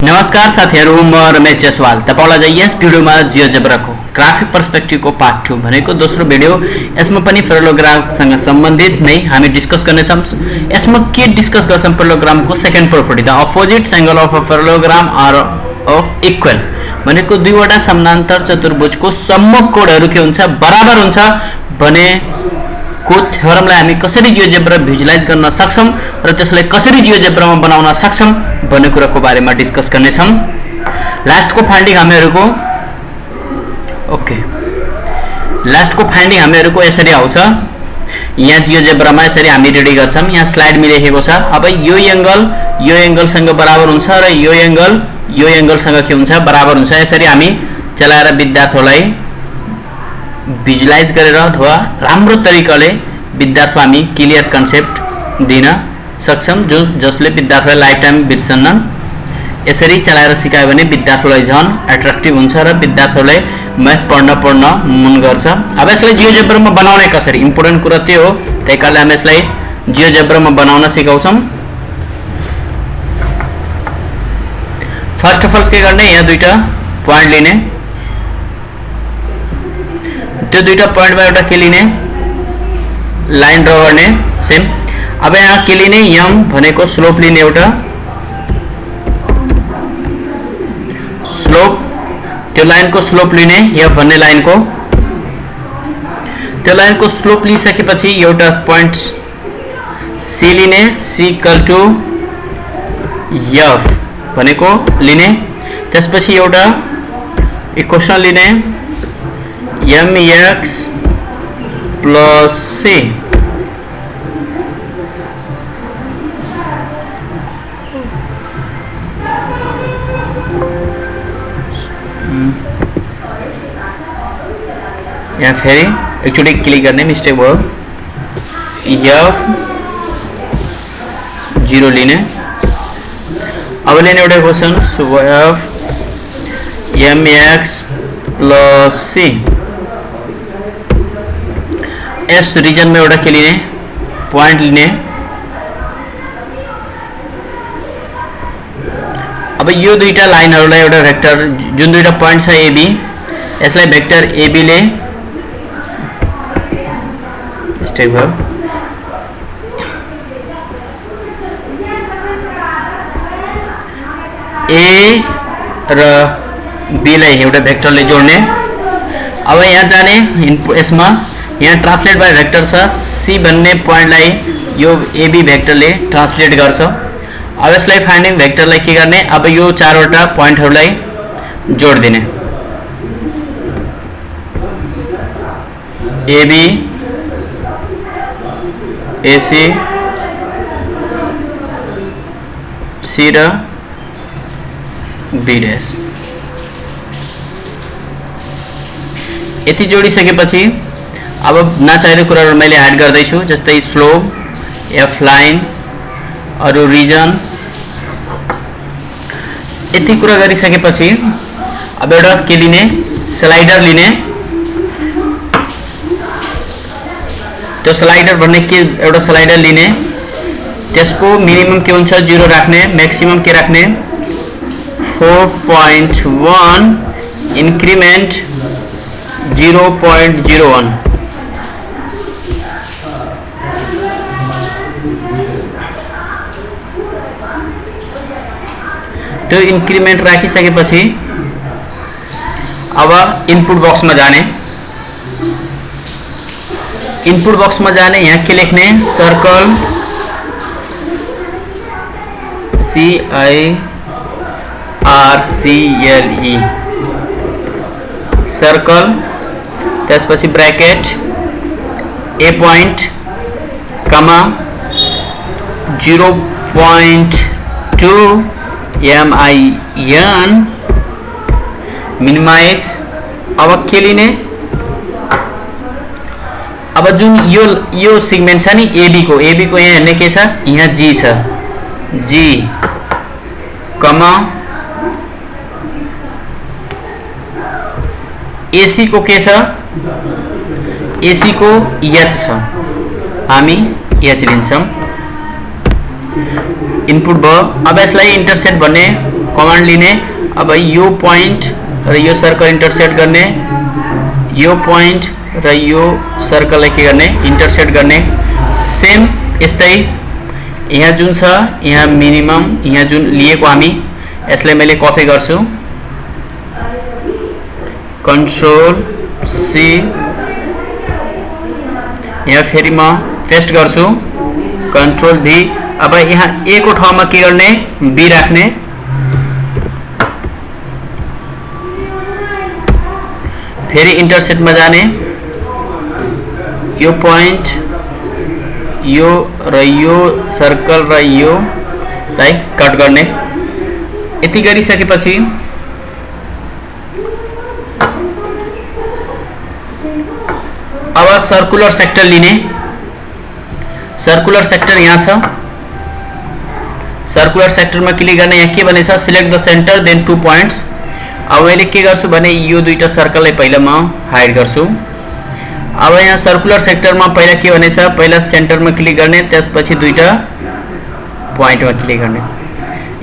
नमस्कार साथीहरु, म रमेश जसवाल। तपाईलाई चाहिँ यस भिडियोमा जियोजेब्राको ग्राफिक पर्सपेक्टिभको पार्ट 2 भनेको दोस्रो भिडियो। यसमा पनि पैरेललोग्रामसँग सम्बन्धित नै हामी डिस्कस गर्नेछौं। यसमा के डिस्कस गर्छौं? पैरेललोग्रामको second property, the opposite angle of a parallelogram are of equal. भनेको दुईवटा समानान्तर चतुर्भुजको सम्मुख कोणहरु के हुन्छ? बराबर हुन्छ भने को थ्योरमलाई हामी कसरी जियोजेब्रा भिजुअलाइज गर्न सक्छौं र त्यसलाई कसरी जियोजेब्रामा बनाउन सक्छौं भन्ने कुराको बारेमा डिस्कस गर्नेछौं। लास्टको फाइन्डिङ हामीहरुको हामीहरुको यसरी आउँछ। यहाँ जियोजेब्रामा यसरी हामी रेडी गर्छौं। यहाँ स्लाइडमा लेखेको छ, अब यो एंगल सँग बराबर हुन्छ र यो एंगल सँग के हुन्छ? बराबर हुन्छ। यसरी हामी चलाएर विद्यार्थीलाई भिजुअलाइज गरेर अथवा राम्रो तरिकाले विद्यार्थी हामी क्लियर कन्सेप्ट दिन सक्छौं, जसले विद्यार्थीलाई लाइफ टाइम बिर्सन्नन्। यसरी चलाएर सिकायो भने विद्यार्थीलाई झन् एट्र्याक्टिभ हुन्छ र विद्यार्थीलाई म्याथ पढ्न मन गर्छ। अब यसलाई जियोजेब्रामा बनाउने कसरी? इम्पोर्टेन्ट कुरा त्यो हो। त्यसैकारणले हामी यसलाई जियोजेब्रामा बनाउन सिकाउँछौं। फर्स्ट अफ अल के गर्ने? यहाँ दुईटा प्वाइन्ट लिने, त्यो दुईटा प्वाइन्टमा एउटा के लिने? लाइन ड्रा गर्ने सेम। अब यहाँ के लिने? m भनेको स्लोप लिने, एउटा स्लोप, त्यो लाइनको स्लोप लिने, f भन्ने लाइनको। त्यो लाइनको स्लोप लिइसकेपछि एउटा प्वाइन्ट c लिने, c इक्वल टु f भनेको लिने। त्यसपछि एउटा इक्वेसन लिने, mx plus c। यहाँ फेरि एकचोटि क्लिक गर्ने, मिस्टेक भयो। f 0 लिने। अब लिने एउटा equation f mx plus c। एस रिजन में एउटा के लिने? प्वाइन्ट लिने। अब यो दुईटा लाइनहरुलाई एउटा भेक्टर, जुन दुईटा प्वाइन्ट छ AB, यसलाई भेक्टर AB ले मिस्टेक भयो। A र B लाई एउटा भेक्टरले जोड्ने। अब यहाँ जाने यसमा यहाँ ट्रान्सलेट बाइ भेक्टर छ, C भन्ने प्वाइन्टलाई यो AB भेक्टरले ट्रान्सलेट गर्छ। अब यसलाई फाइन्डिङ भेक्टरलाई के गर्ने? अब यो चारवटा प्वाइन्टहरुलाई जोड दिने। AB, AC, C र B डैश। यति जोडिसकेपछि अब नचाहिने कुराहरु मैले एड गर्दै छु, जस्तै स्लोप, f लाइन, अरु रिजन। यति कुरा गरिसकेपछि अब एउटा के लिने? स्लाइडर लिने। त्यो स्लाइडर भन्ने के? एउटा स्लाइडर लिने। त्यसको मिनिमम के हुन्छ? 0 राख्ने, म्याक्सिमम के राख्ने? 4.1, इन्क्रिमेन्ट 0.01। त्यो इन्क्रिमेन्ट राखिसकेपछि अब इनपुट बक्समा जाने। इनपुट बक्समा जाने, यहाँ के लेख्ने? Circle CIRCLE, circle. त्यसपछि bracket A point comma 0.2 MIN, minimize. अब के लिने? अब जुन यो सेगमेन्ट छ नि AB को यहाँ हेर्ने के छ? यहाँ G छ, G कमा AC को के छ? AC को H छ, हामी H लिन्छौं। इनपुट भयो। अब यसलाई इन्टरसेक्ट भन्ने कमान्ड लिने। अब यो पोइन्ट र यो सर्कल इन्टरसेक्ट गर्ने, यो पोइन्ट र यो सर्कललाई के गर्ने इन्टरसेक्ट गर्ने। सेम यस्तै यहाँ जुन छ यहाँ मिनिमम यहाँ जुन लिएको हामी यसलाई मैले कपी गर्छु, कन्ट्रोल सी, यहाँ फेरि म पेस्ट गर्छु, कन्ट्रोल भी। अब यहाँ ए को ठाउँमा के गर्ने बी राख्ने, फेरि इन्टरसेक्टमा जाने, यो पोइन्ट यो र यो सर्कल र यो लाई कट गर्ने। यति गरिसकेपछि अब सर्कुलर सेक्टर लिने। सर्कुलर सेक्टर यहाँ छ, सर्कुलर सेक्टरमा क्लिक गर्ने। यहाँ के भनेछ select the centre then 2 points. अब मैले के गर्छु भने यो दुईटा सर्कललाई पहिला म हाइड गर्छु। अब यहाँ सर्कुलर सेक्टरमा पहिला के भनेछ पहिला सेन्टरमा क्लिक गर्ने, त्यसपछि दुईटा पोइन्टमा क्लिक गर्ने।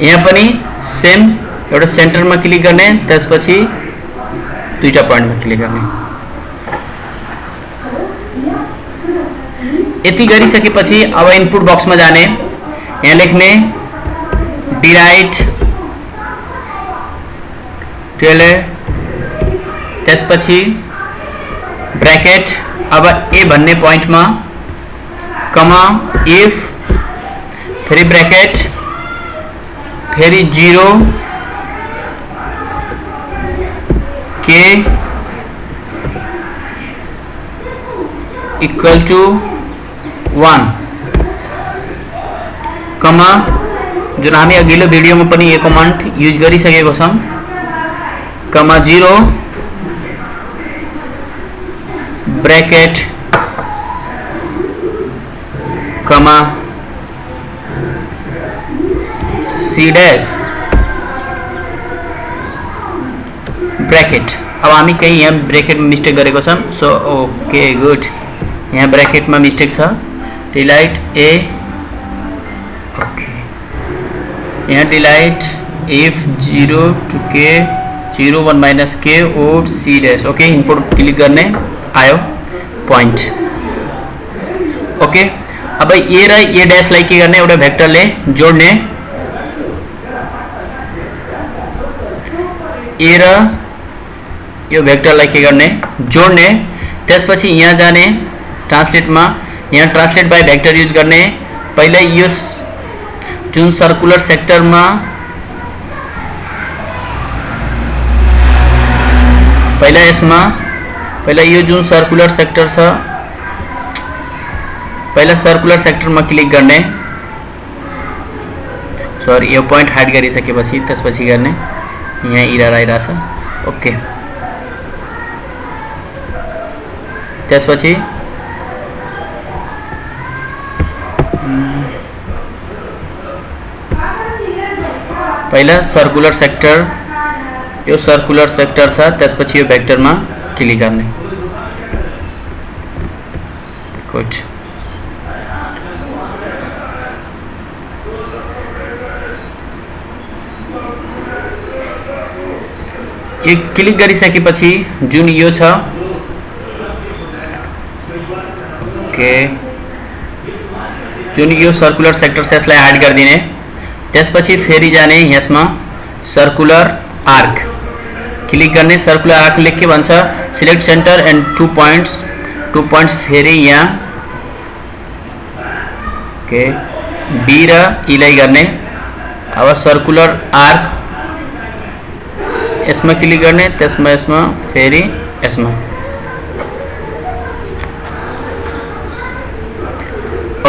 यहाँ पनि सेम एउटा सेन्टरमा क्लिक गर्ने, त्यसपछि दुईटा पोइन्टमा क्लिक गर्ने। यति गरिसकेपछि अब इनपुट बक्समा जाने, यहाँ लेख्ने डिराइट टेलर, त्यसपछि ब्रैकेट। अब ए भन्ने पोइन्टमा कमा इफ, फेरि ब्रैकेट, फेरि 0 के इक्वल टू 1 कमा जुन हामी अघिल्लो भिडियोमा पनि यो कमान्ड युज गरिसकेको छौं, कमा 0 ब्रैकेट कमा सी डैश ब्रैकेट। अब हामी कहीं यहाँ ब्रैकेट में मिस्टेक गरेको छौं, सो ओके गुड, यहाँ ब्रैकेट में मिस्टेक छ। डिलाइट ए, ओके, यहाँ delight if 0 to k 0 1 minus k और c dash. Okay, input click गर्ने आयो पॉइंट। ओके, अब ए र ए डैश लाई के गर्ने एउटा भेक्टरले जोड्ने, ए र यो भेक्टरलाई के गर्ने जोड्ने। त्यसपछि यहाँ जाने ट्रान्सलेटमा, यहाँ ट्रान्सलेट बाइ भेक्टर युज गर्ने। पहिला यो जुन सर्कुलर सेक्टरमा पहिला यो जुन सर्कुलर सेक्टर छ, पहिला सर्कुलर सेक्टरमा क्लिक गर्ने। सरी, यो पोइन्ट हाइड गरिसकेपछि त्यसपछि गर्ने। यहाँ इरर आइरहेछ। ओके, त्यसपछि पहिला सर्कुलर सेक्टर, यो सर्कुलर सेक्टर छ, त्यसपछि यो भेक्टरमा क्लिक गर्ने। गुड, यो क्लिक गरिसकेपछि जुन यो छ, ओके, जुन यो सर्कुलर सेक्टर छ यसलाई हाइड गरिदिने। त्यसपछि फेरि जाने यसमा सर्कुलर आर्क क्लिक गर्ने। सर्कुलर आर्क ले के भन्छ सिलेक्ट सेन्टर एन्ड 2 पोइन्ट्स फेरि यहाँ ओके बी र ई लाई गर्ने। अब सर्कुलर आर्क यसमा क्लिक गर्ने, त्यसमा यसमा फेरि यसमा।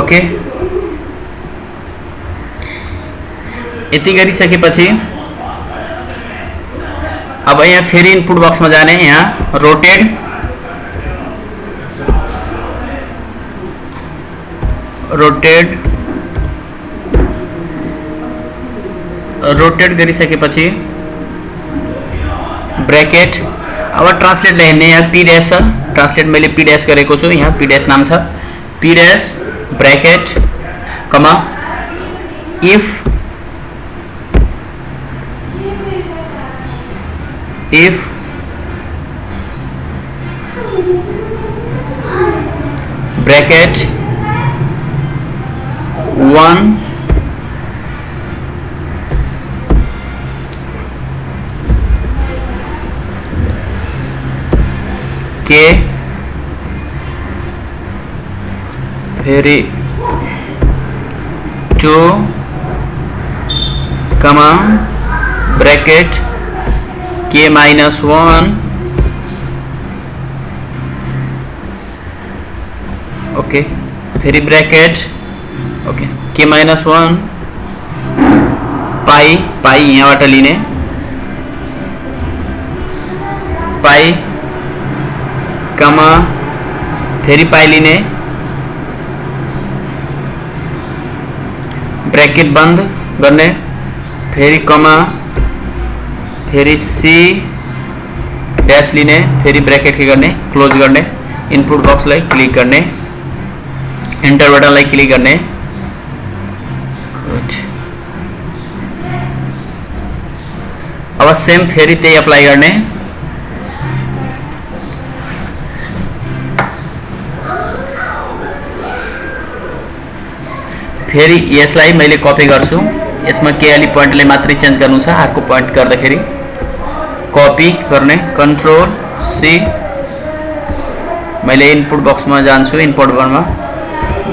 ओके, यति गरिसकेपछि अब यहाँ फेरि इनपुट बक्स में जाने, यहाँ रोटेट गरिसकेपछि ब्रैकेट। अब ट्रांसलेट लेख्ने, यहाँ पी डैश छ, ट्रांसलेट मैले पी डैश गरेको छु, यहाँ पी डैश नाम छ, P dash bracket comma if bracket 1 के फिर 2 कमा ब्रैकेट k minus 1 ओके फिर ब्रैकेट ओके k minus 1 पाई पाई यहाँबाट लिने पाई कमा फेरि पाई लिने ब्रैकेट बंद करने फेरि कमा फेरि सी डैश लिने फेरि ब्रैकेट के करने क्लोज करने इनपुट बॉक्स लाई क्लिक करने एंटर बटन लाई क्लिक करने गुड अब सेम फेरि त्यही अप्लाई करने फेरि यसलाई मैले कपी गर्छु यसमा के अलि पोइन्टले मात्रै चेन्ज गर्नु छ अर्को पोइन्ट गर्दाखेरि कपी गर्ने कन्ट्रोल सी मैले इनपुट बक्समा जान्छु इनपुट बक्समा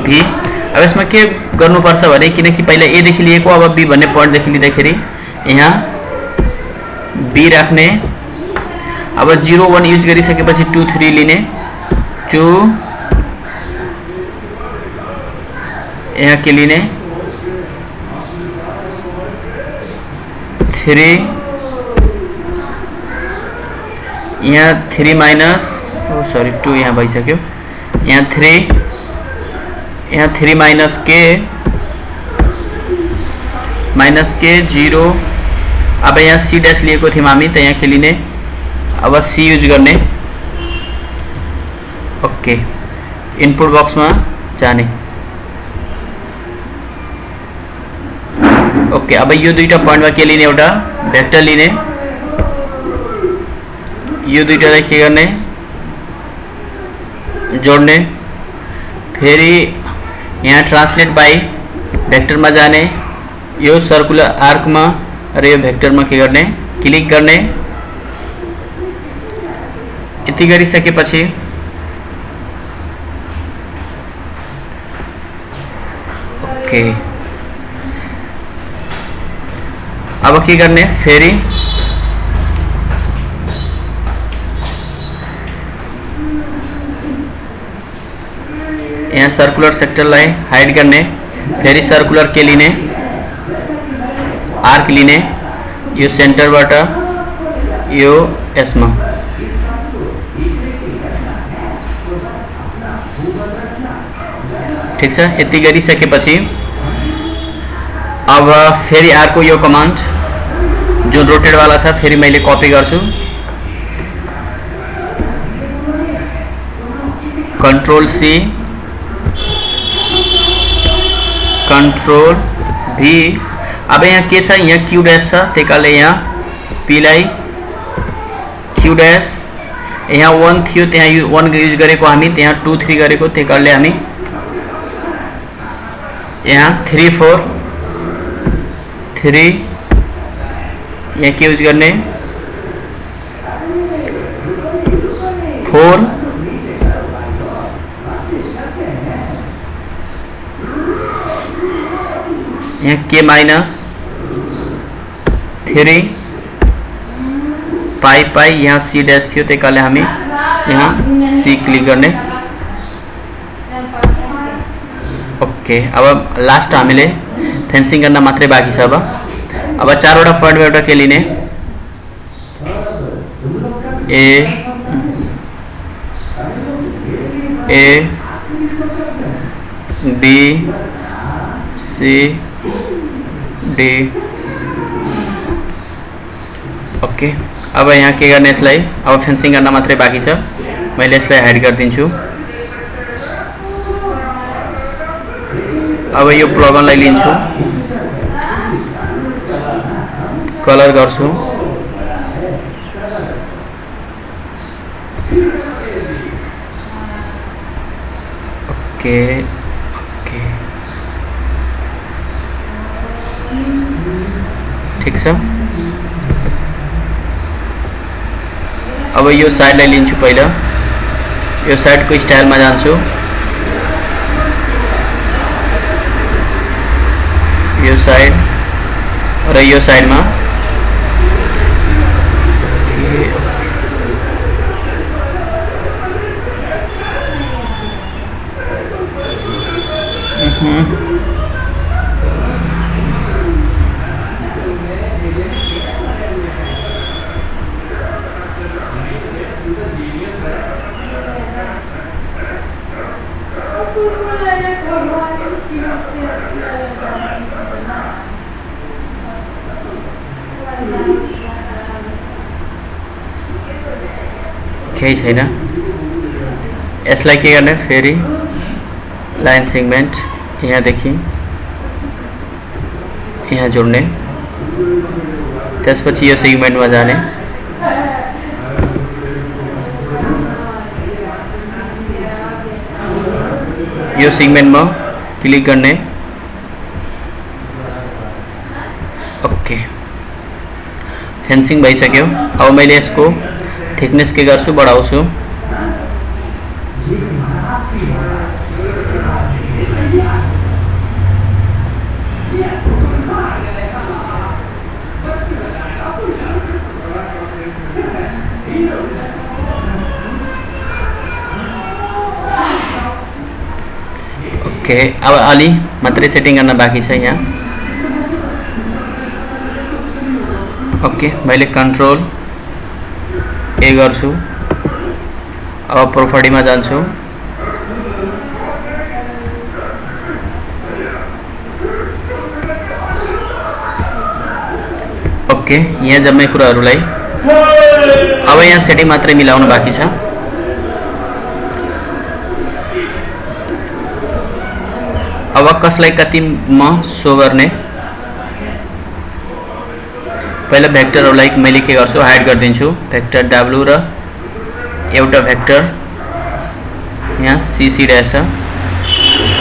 भी अब यसमा के गर्नुपर्छ भने किनकि पहिला ए देखि लिएको अब बी भन्ने पोइन्ट देखि लिँदाखेरि यहाँ बी राख्ने अब 0 1 युज गरिसकेपछि 2 3 लिने 2 यहाँ के लिने 3 यहाँ 3 माइनस सॉरी 2 यहाँ भइसक्यो यहाँ 3 यहाँ 3 माइनस के 0 अब यहाँ सी डैश लिएको थियौं हामी त यहाँ के लिने अब सी युज गर्ने ओके इनपुट बक्समा जाने ओके अब यो दुईटा पोइन्टमा के लिने एउटा भेक्टर लिने यो दुईटालाई के गर्ने जोड्ने फेरि यहाँ ट्रांसलेट बाई भेक्टरमा जाने यो सर्कुलर आर्कमा र यो भेक्टरमा के गर्ने क्लिक गर्ने यति गरिसकेपछि ओके अब के गर्ने फेरि यहाँ सर्कुलर सेक्टरलाई हाइड गर्ने फेरि सर्कुलर के लिने आर्क लिने यो सेन्टरबाट यो यसमा ठीक छ यति गरिसकेपछि अब फेरि अर्को यो कमान्ड जो रोटेट वाला छ फेरि मैले कपी गर्छु कंट्रोल सी कंट्रोल भी अब यहाँ के छ यहाँ क्यू डैश छ त्यही कारणले यहाँ पी लाई क्यू डैश यहाँ 1 थियो त्यहाँ 1 युज गरेको हामी त्यहाँ 2 3 गरेको त्यही कारणले हामी यहाँ 3 4 3 यहाँ के युज गर्ने 4 यहाँ के माइनस 3 पाई पाई यहाँ सी डैश थियो त्यही कारणले हामी यहाँ सी क्लिक गर्ने ओके अब लास्ट हामीले फेन्सिङ गर्न मात्रै बाँकी छ अब चारवटा पोइन्टमा एउटा के लिने A B C D okay अब यहाँ के गर्ने यसलाई अब फेन्सिङ गर्न मात्रै बाँकी छ मैले यसलाई हाइड गरिदिन्छु अब यो प्लगनलाई लिन्छु कलर गर्छु। ओके ओके ठिक छ। अब यो साइडलाई लिन्छु, पहिला यो साइडको स्टाइलमा जान्छु, यो साइड र यो साइडमा केही छैन। यसलाई के गर्ने, फेरि लाइन सेगमेन्ट यहाँदेखि यहाँ जोड्ने, त्यसपछि यो सेगमेन्टमा जाने, यो सेगमेन्टमा क्लिक गर्ने। ओके फेन्सिङ भइसक्यो। अब मैले यसको थिकनेस के गर्छु, बढाउँछु। ओके अब अलि मात्रै सेटिङ गर्न बाँकी छ यहाँ। ओके मैले कन्ट्रोल ए गर्छु। अब प्रोपर्टीमा जान्छु, ओके यहाँ जम्मै कुराहरूलाई अब यहाँ सेटिङ मात्रै मिलाउनु बाँकी छ। अब कसलाई कतिमा सो गर्ने, पहिला भेक्टरहरूलाई मैले के गर्छु, हाइड गरिदिन्छु। भेक्टर W र एउटा भेक्टर यहाँ CC रहेछ,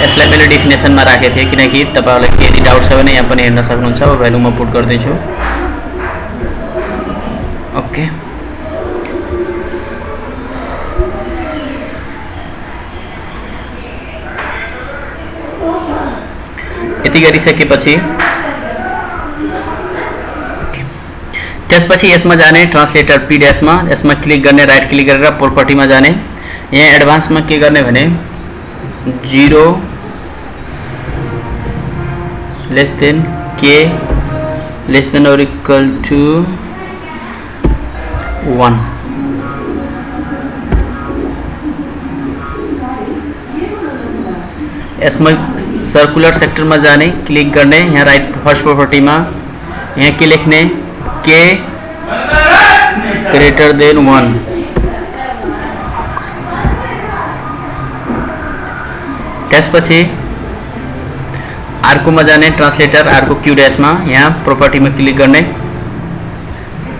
यसलाई मैले डेफिनेसनमा राखेको थिएँ किनकि तपाईहरुलाई यदि डाउट छ भने यहाँ पनि हेर्न सक्नुहुन्छ। अब भ्यालु म पुट गर्दैछु। ओके यति गरिसकेपछि त्यसपछि यसमा जाने, ट्रान्सलेटर PDF मा यसमा क्लिक गर्ने, राइट क्लिक गरेर प्रोपर्टीमा जाने। यहाँ एडभान्समा के गर्ने भने 0 less than k less than और इक्वल टू 1। यसमा सर्कुलर सेक्टरमा जाने, क्लिक गर्ने, यहाँ राइट फर्स्ट प्रोपर्टीमा यहाँ के लेख्ने, k ग्रेटर देन 1। त्यसपछि अर्कोमा जाने, ट्रान्सलेटर अर्को Q डैश मा यहाँ प्रोपर्टीमा क्लिक गर्ने,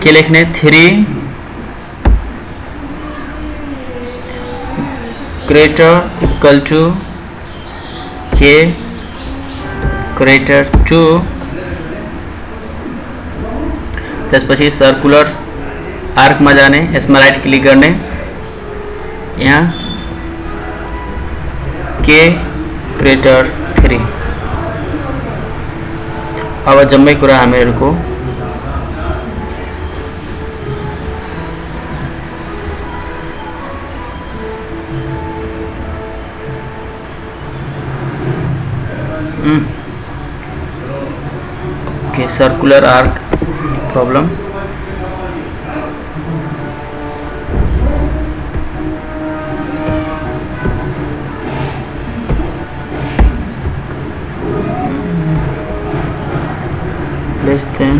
के लेख्ने 3 greater equal to k greater 2। त्यसपछि सर्कुलर आर्कमा जाने, यसमा राइट क्लिक गर्ने, यहाँ k ग्रेटर 3। अब जम्मै कुरा हामीहरुको okay circular arc problem. less than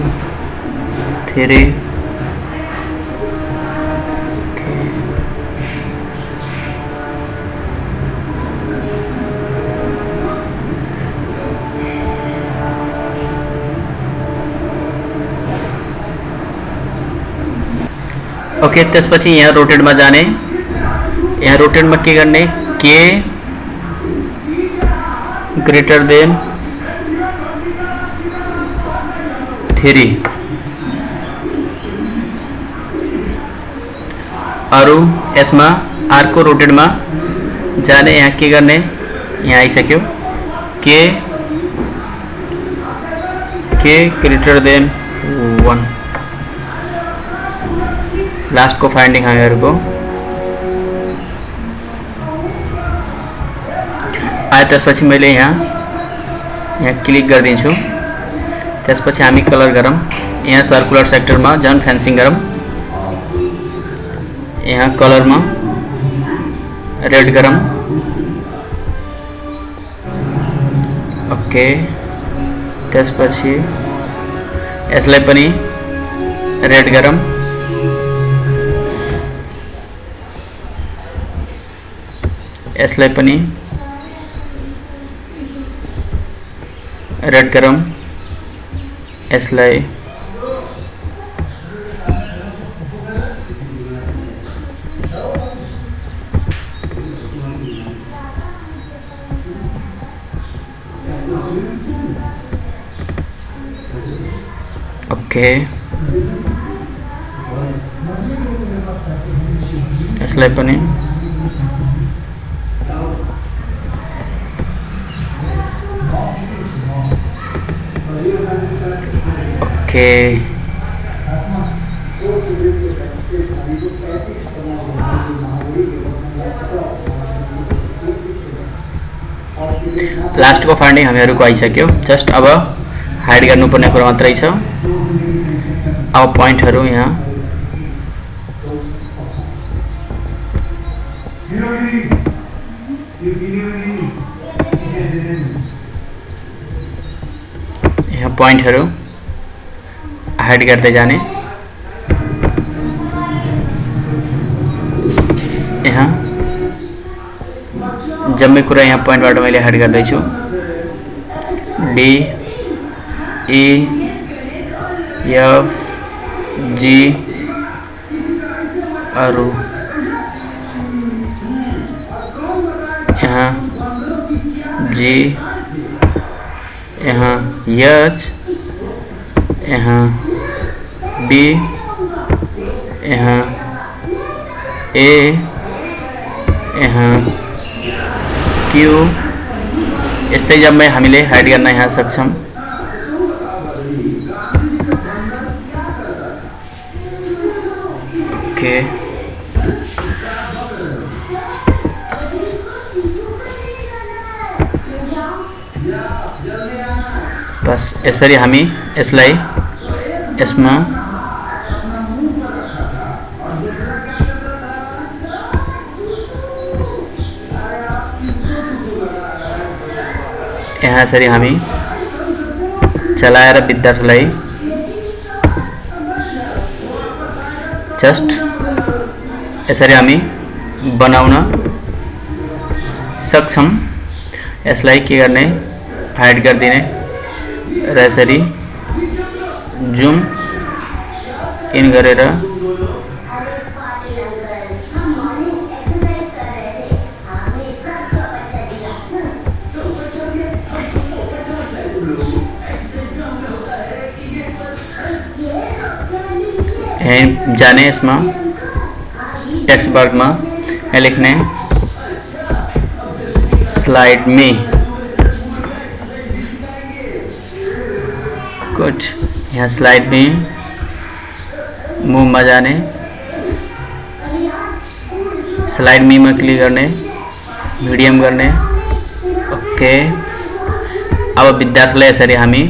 3 okay, त्यसपछि यहाँ रोटेटमा जाने, यहाँ रोटेटमा के गर्ने, के ग्रेटर देन 3 अरू यसमा अर्को रोटेटमा जाने, यहाँ के गर्ने, यहाँ आइसक्यो, के ग्रेटर देन 1 लास्टको फाइन्डिङ हामीहरूको आयो। त्यसपछि मैले यहाँ क्लिक गरिदिन्छु। त्यसपछि हामी कलर गरौँ, यहाँ सर्कुलर सेक्टरमा झन् फेन्सिङ गरौँ, यहाँ कलरमा रेड गरौँ। ओके, त्यसपछि यसलाई पनि रेड गरौँ, यसलाई पनि रेड गरौँ, यसलाई ओके, यसलाई पनि ओके। लास्टको फाइन्डिङ हामीहरूको आइसक्यो। जस्ट अब हाइड गर्नुपर्ने कुरा मात्रै छ। अब पोइन्टहरू यहाँ पोइन्टहरू हाइड गर्दै जाने, यहाँ जम्मै कुरा यहाँ पोइन्टबाट मैले हाइड गर्दैछु। डी ई एफ जी अरू यहाँ जी, यहाँ एच, यहाँ बी, यहाँ ए, यहाँ क्यू, यस्तै जम्मै हामीले हाइड गर्न यहाँ सक्छौँ। ओके, बस यसरी हामी यसलाई यसमा यहाँ यसरी हामी चलाएर विद्यार्थीलाई जस्ट यसरी हामी बनाउन सक्छौं। यसलाई के गर्ने, हाइड गरिदिने र यसरी जुम इन गरेर जाने, इसमें टेक्स्ट बार में लिखने स्लाइड में कुछ, यहाँ स्लाइड में मूव में जाने, स्लाइड में क्लिक करने, मीडियम करने। ओके, अब विद्यार्थीलाई यसरी हामी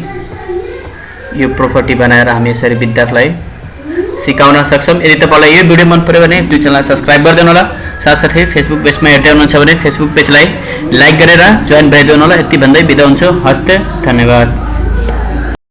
यो प्रोपर्टी बनाएर हामी यसरी विद्यार्थीलाई सिकाउन सक्छौं। यदि तपाईलाई यो भिडियो मन पर्यो भने युट्युब च्यानल सब्स्क्राइब गरिदिनु होला। साथसाथै फेसबुक पेजमा हेर्दै हुनुहुन्छ भने फेसबुक पेजलाई लाइक गरेर जोइन भइदिनु होला। यति भन्दै बिदा हुन्छु। हस्ते, धन्यवाद।